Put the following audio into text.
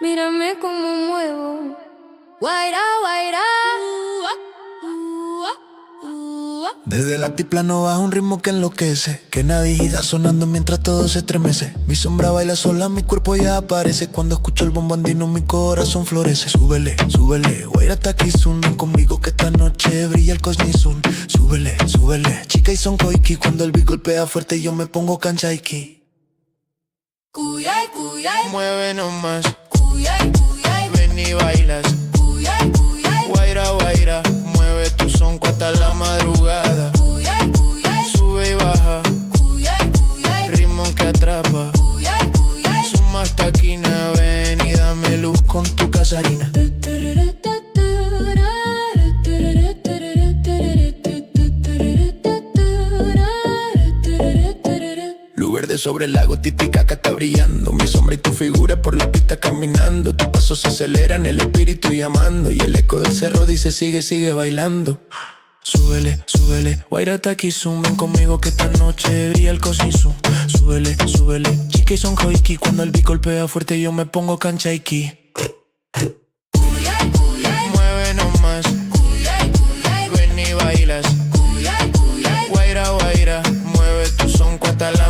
Mírame cómo muevo. Guaira, guaira. Desde el altiplano baja un ritmo que enloquece, que nadie sonando mientras todo se estremece. Mi sombra baila sola, mi cuerpo ya aparece. Cuando escucho el bombardino mi corazón florece. Súbele, súbele, guaira taquizun. Conmigo que esta noche brilla el cosnizun. Súbele, súbele, chica y son koiki. Cuando el beat golpea fuerte yo me pongo canchaiki. Cuyay, cuyay. Mueve nomás, Cuyay, cuyay. ven y bailas. Cuyay, cuyay. Guaira, guaira, mueve tu son hasta la madrugada. Cuyay, cuyay. Sube y baja, Cuyay, cuyay. ritmo que atrapa. Cuyay, cuyay. Suma hasta esquina, ven y dame luz con tu casarina. Luz verde sobre el lago, Titicaca está brillando. Mi sombra y tu figura por la pista caminando. Tus pasos se aceleran, el espíritu llamando. Y el eco del cerro dice sigue, sigue bailando. Súbele, súbele, guaira taquizum. Ven conmigo que esta noche brilla el cosnizum. Súbele, súbele, chica y son hoiki. Cuando el beat golpea fuerte yo me pongo canchaiki. Cuyay, cuyay. Mueve nomás, Cuyay, cuyay. ven y bailas. Cuyay, cuyay. Guaira, guaira, mueve tu son hasta la